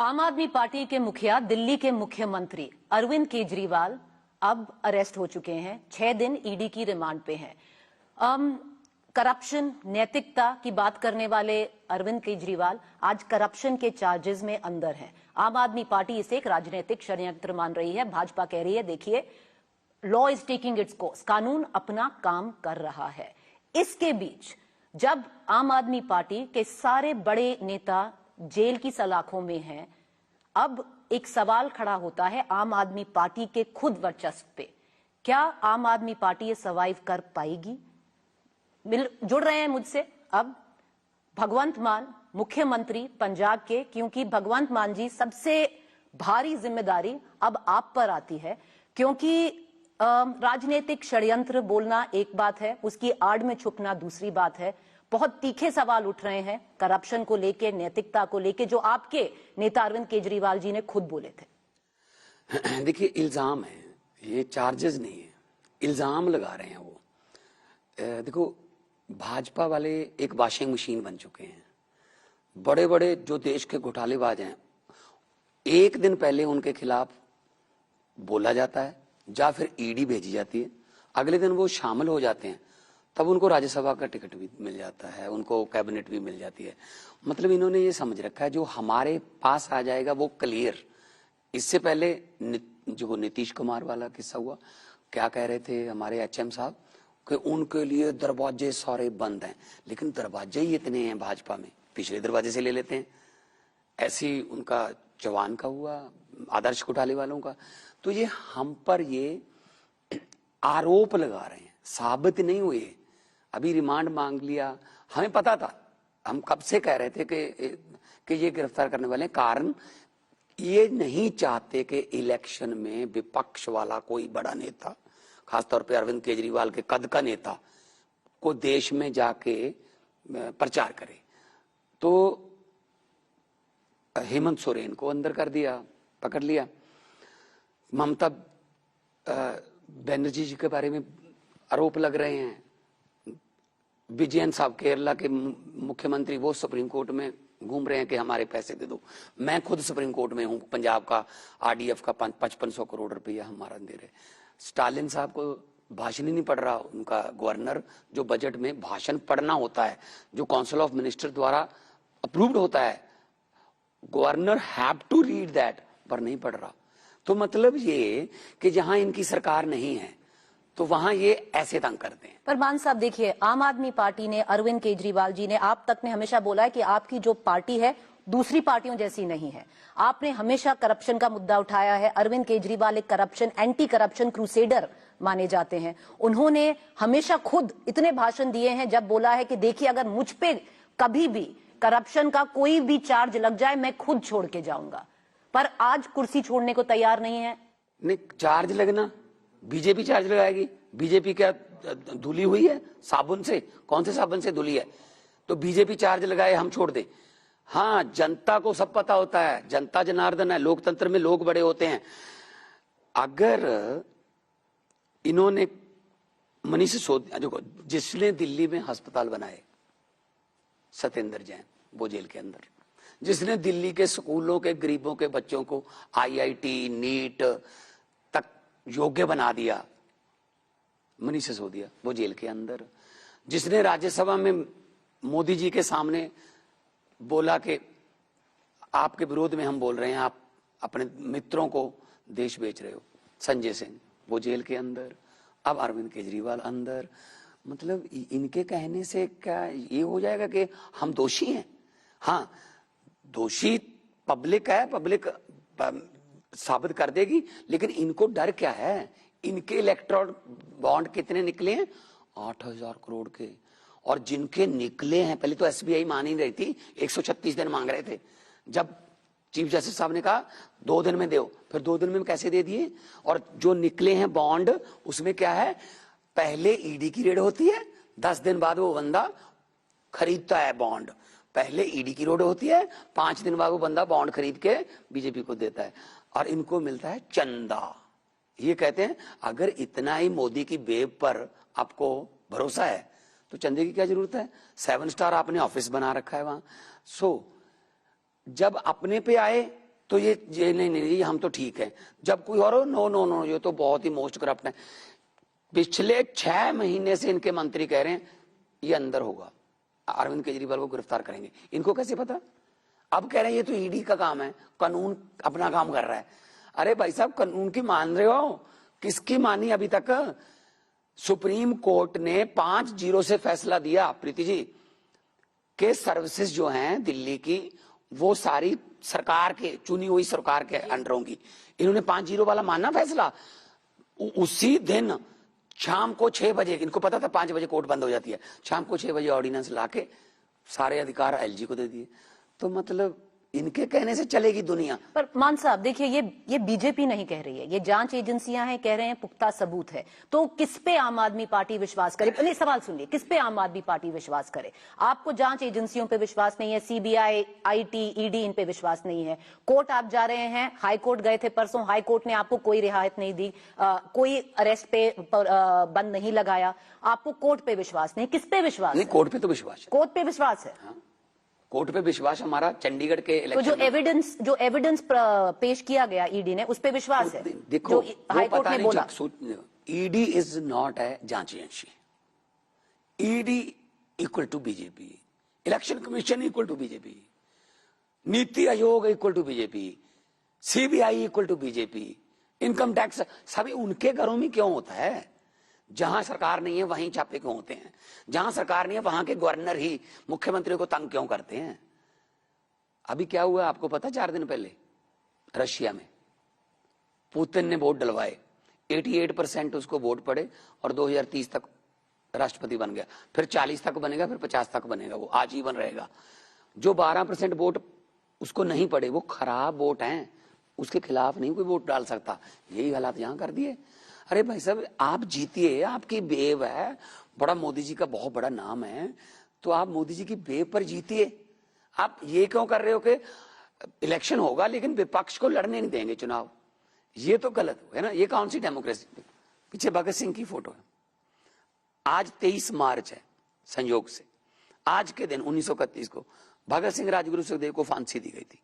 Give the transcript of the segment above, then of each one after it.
आम आदमी पार्टी के मुखिया दिल्ली के मुख्यमंत्री अरविंद केजरीवाल अब अरेस्ट हो चुके हैं। 6 दिन ईडी की रिमांड पे हैं। करप्शन, नैतिकता की बात करने वाले अरविंद केजरीवाल आज करप्शन के चार्जेस में अंदर हैं। आम आदमी पार्टी इसे एक राजनीतिक षड्यंत्र मान रही है। भाजपा कह रही है देखिए, law is taking its course, कानून अपना काम कर रहा है। इसके बीच जब आम आदमी पार्टी के सारे बड़े नेता जेल की सलाखों में हैं, अब एक सवाल खड़ा होता है आम आदमी पार्टी के खुद वर्चस्व पे। क्या आम आदमी पार्टी ये सर्वाइव कर पाएगी? जुड़ रहे हैं मुझसे अब भगवंत मान, मुख्यमंत्री पंजाब के, क्योंकि भगवंत मान जी, सबसे भारी जिम्मेदारी अब आप पर आती है, क्योंकि राजनीतिक षड्यंत्र बोलना एक बात है, उसकी आड़ में छुपना दूसरी बात है। बहुत तीखे सवाल उठ रहे हैं करप्शन को लेके, नैतिकता को लेके, जो आपके नेता अरविंद केजरीवाल जी ने खुद बोले थे। देखिए, इल्जाम है, ये चार्जेस नहीं है, इल्जाम लगा रहे हैं वो। देखो, भाजपा वाले एक वॉशिंग मशीन बन चुके हैं। बड़े बड़े जो देश के घोटालेबाज हैं, एक दिन पहले उनके खिलाफ बोला जाता है या फिर ईडी भेजी जाती है, अगले दिन वो शामिल हो जाते हैं, तब उनको राज्यसभा का टिकट भी मिल जाता है, उनको कैबिनेट भी मिल जाती है। मतलब इन्होंने ये समझ रखा है जो हमारे पास आ जाएगा वो क्लियर। इससे पहले जो नीतीश कुमार वाला किस्सा हुआ, क्या कह रहे थे हमारे एचएम साहब कि उनके लिए दरवाजे सारे बंद हैं, लेकिन दरवाजे ही इतने हैं भाजपा में, पिछले दरवाजे से ले लेते हैं। ऐसी उनका जवान का हुआ, आदर्श घोटाले वालों का। तो ये हम पर ये आरोप लगा रहे हैं, साबित नहीं हुए। अभी रिमांड मांग लिया, हमें पता था, हम कब से कह रहे थे कि ये गिरफ्तार करने वाले हैं। कारण ये नहीं चाहते कि इलेक्शन में विपक्ष वाला कोई बड़ा नेता, खासतौर पे अरविंद केजरीवाल के कद का नेता, को देश में जाके प्रचार करे। तो हेमंत सोरेन को अंदर कर दिया, पकड़ लिया। ममता बनर्जी जी के बारे में आरोप लग रहे हैं। विजयन साहब, केरला के मुख्यमंत्री, वो सुप्रीम कोर्ट में घूम रहे हैं कि हमारे पैसे दे दो। मैं खुद सुप्रीम कोर्ट में हूं, पंजाब का आरडीएफ का 5500 करोड़ रुपया हमारा दे रहे। स्टालिन साहब को भाषण ही नहीं पढ़ रहा उनका गवर्नर, जो बजट में भाषण पढ़ना होता है, जो काउंसिल ऑफ मिनिस्टर द्वारा अप्रूव्ड होता है, governor have to read that, पर नहीं पढ़ रहा। तो मतलब ये कि जहां इनकी सरकार नहीं है तो वहां ये ऐसे तंग करते हैं। पर मान साहब देखिए, आम आदमी पार्टी ने, अरविंद केजरीवाल जी ने, आप तक ने हमेशा बोला है कि आपकी जो पार्टी है दूसरी पार्टियों जैसी नहीं है। आपने हमेशा करप्शन का मुद्दा उठाया है। अरविंद केजरीवाल एक करप्शन, एंटी करप्शन क्रूसेडर माने जाते हैं। उन्होंने हमेशा खुद इतने भाषण दिए हैं जब बोला है कि देखिए, अगर मुझ पे कभी भी करप्शन का कोई भी चार्ज लग जाए, मैं खुद छोड़ के जाऊंगा। पर आज कुर्सी छोड़ने को तैयार नहीं है। नहीं, चार्ज लगना, बीजेपी चार्ज लगाएगी। बीजेपी क्या धुली हुई है साबुन से? कौन से साबुन से धुली है? तो बीजेपी चार्ज लगाए, हम छोड़ दे। हाँ, जनता को सब पता होता है, जनता जनार्दन है, लोकतंत्र में लोग बड़े होते हैं। अगर इन्होंने मनीष सिसोदिया, देखो, जिसने दिल्ली में अस्पताल बनाए, सत्येंद्र जैन, वो जेल के अंदर। जिसने दिल्ली के स्कूलों के गरीबों के बच्चों को आईआईटी, नीट तक योग्य बना दिया, मनीष सिसोदिया, वो जेल के अंदर। जिसने राज्यसभा में मोदी जी के सामने बोला कि आपके विरोध में हम बोल रहे हैं, आप अपने मित्रों को देश बेच रहे हो, संजय सिंह, वो जेल के अंदर। अब अरविंद केजरीवाल अंदर। मतलब इनके कहने से क्या ये हो जाएगा कि हम दोषी हैं? हाँ, दोषी पब्लिक है, पब्लिक साबित कर देगी, लेकिन इनको डर क्या है? इनके इलेक्ट्रॉल बॉन्ड कितने निकले हैं? 8000 करोड़ के। और जिनके निकले हैं, पहले तो एसबीआई मान ही रही थी, 136 दिन मांग रहे थे। जब चीफ जस्टिस साहब ने कहा 2 दिन में दो, फिर 2 दिन में कैसे दे दिए? और जो निकले हैं बॉन्ड, उसमें क्या है? पहले ईडी की रेड होती है, 10 दिन बाद वो बंदा खरीदता है बॉन्ड। पहले ईडी की रेड होती है, 5 दिन बाद वो बंदा बॉन्ड खरीद के बीजेपी को देता है, और इनको मिलता है चंदा। ये कहते हैं अगर इतना ही मोदी की वेब पर आपको भरोसा है तो चंदे की क्या जरूरत है? 7 स्टार आपने ऑफिस बना रखा है वहां। जब अपने पे आए तो ये नहीं हम तो ठीक है, जब कोई और नो नो नो ये तो बहुत ही मोस्ट करप्ट है। पिछले 6 महीने से इनके मंत्री कह रहे हैं ये अंदर होगा, अरविंद केजरीवाल को गिरफ्तार करेंगे। इनको कैसे पता? अब कह रहे हैं ये तो ईडी का काम है, कानून अपना काम कर रहा है। अरे भाई साहब, कानून की मान रहे हो? किसकी मानी अभी तक? सुप्रीम कोर्ट ने 5-0 से फैसला दिया प्रीति जी के सर्विसेज जो हैं दिल्ली की वो सारी सरकार के, चुनी हुई सरकार के अंडर होंगी। इन्होंने 5-0 वाला मानना फैसला। उसी दिन शाम को 6 बजे, इनको पता था 5 बजे कोर्ट बंद हो जाती है, शाम को 6 बजे ऑर्डिनेंस लाके सारे अधिकार एलजी को दे दिए। तो मतलब इनके कहने से चलेगी दुनिया। पर मान साहब देखिए, ये बीजेपी नहीं कह रही है, ये जांच एजेंसियां हैं, कह रहे हैं पुख्ता सबूत है। तो किस पे आम आदमी पार्टी विश्वास करे? नहीं, सवाल सुनिए, किस पे आम आदमी पार्टी विश्वास करे? आपको जांच एजेंसियों पे विश्वास नहीं है, सीबीआई, आईटी, ईडी, इन पे विश्वास नहीं है। कोर्ट आप जा रहे हैं, हाई कोर्ट गए थे परसों, हाई कोर्ट ने आपको कोई रियायत नहीं दी, कोई अरेस्ट पे बंद नहीं लगाया। आपको कोर्ट पे विश्वास नहीं, किस पे विश्वास? नहीं, कोर्ट पे तो विश्वास है। कोर्ट पे विश्वास है। हाँ। कोर्ट पे विश्वास हमारा चंडीगढ़ के तो जो एविडेंस पेश किया गया ईडी ने, उस पे विश्वास है? देखो, हाईकोर्ट ने बोला ईडी इज नॉट ए जांच agency. ED equal to BJP, election commission equal to BJP, NITI Aayog equal to BJP, CBI equal to BJP, income tax सभी उनके घरों में क्यों होता है? जहां सरकार नहीं है वहीं छापे क्यों होते हैं? जहां सरकार नहीं है वहां के गवर्नर ही मुख्यमंत्री को तंग क्यों करते हैं? अभी क्या हुआ आपको पता? 4 दिन पहले रशिया में पुतिन ने वोट डलवाए, 88% उसको वोट पड़े और 2030 तक राष्ट्रपति बन गया। फिर 40 तक बनेगा, फिर 50 तक बनेगा, वो आजीवन रहेगा। जो 12% वोट उसको नहीं पड़े वो खराब वोट हैं, उसके खिलाफ नहीं कोई वोट डाल सकता। यही हालात यहां कर दिए। अरे भाई साहब, आप जीतिए, आपकी बेव है, बड़ा मोदी जी का बहुत बड़ा नाम है, तो आप मोदी जी की बेव पर जीतिए। आप ये क्यों कर रहे हो कि इलेक्शन होगा लेकिन विपक्ष को लड़ने नहीं देंगे चुनाव? ये तो गलत है ना। ये कौन सी डेमोक्रेसी? पीछे भगत सिंह की फोटो है। आज 23 मार्च है, संयोग से आज के दिन 1931 को भगत सिंह, राजगुरु, सुखदेव को फांसी दी गई थी।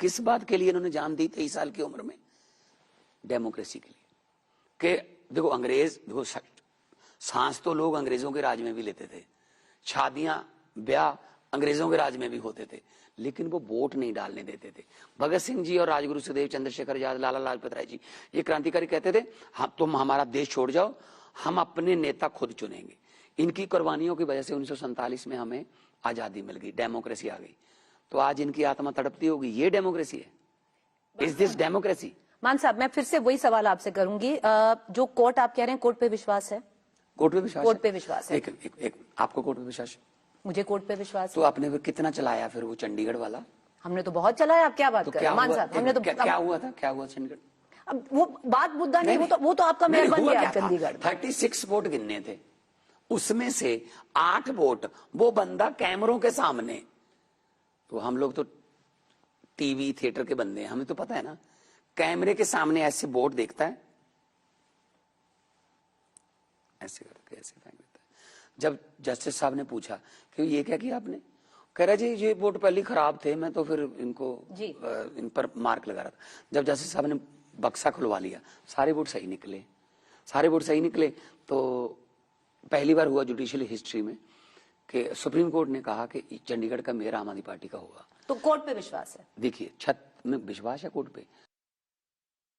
किस बात के लिए इन्होंने जान दी 23 साल की उम्र में? डेमोक्रेसी के लिए। कि देखो अंग्रेज, देखो सांस तो लोग अंग्रेजों के राज में भी लेते थे, शादियां ब्याह अंग्रेजों के राज में भी होते थे, लेकिन वो वोट नहीं डालने देते थे। भगत सिंह जी और राजगुरु सुखदेव, चंद्रशेखर आजाद, लाला लाजपत राय जी, ये क्रांतिकारी कहते थे हाँ तुम हमारा देश छोड़ जाओ, हम अपने नेता खुद चुनेंगे। इनकी कुर्बानियों की वजह से 1947 में हमें आजादी मिल गई, डेमोक्रेसी आ गई। तो आज इनकी आत्मा तड़पती होगी। ये डेमोक्रेसी है? Is this democracy? मान साहब, मैं फिर से वही सवाल आपसे करूंगी, जो कोर्ट आप कह रहे हैं, कोर्ट पे विश्वास है? कोर्ट पे विश्वास? कोर्ट पे विश्वास है। एक आपको कोर्ट पे विश्वास है? मुझे कोर्ट पे विश्वास तो है। आपने फिर कितना चलाया फिर वो चंडीगढ़ वाला? हमने तो बहुत चलाया। आप क्या बात तो कर रहे हैं मान साहब? हमने तो क्या हुआ था? क्या हुआ चंडीगढ़? अब वो बात मुद्दा नहीं, वो तो आपका मेयर बन गया चंडीगढ़। 36 वोट गिनने थे, उसमें से 8 वोट वो बंदा कैमरों के सामने। तो हम लोग तो टीवी थिएटर के बंदे हैं, हमें तो पता है ना, कैमरे के सामने ऐसे वोट देखता है, ऐसे करके ऐसे फेंक देता है। जब जस्टिस साहब ने पूछा कि ये क्या किया आपने, कह रहा जी ये वोट पहले खराब थे, मैं तो फिर इनको इन पर मार्क लगा रहा था। जब जस्टिस साहब ने बक्सा खुलवा लिया, सारे वोट सही निकले, सारे वोट सही निकले। तो पहली बार हुआ जुडिशियल हिस्ट्री में कि सुप्रीम कोर्ट ने कहा कि चंडीगढ़ का मेयर आम आदमी पार्टी का होगा। तो कोर्ट पे विश्वास है? देखिए, छत में विश्वास है कोर्ट पे।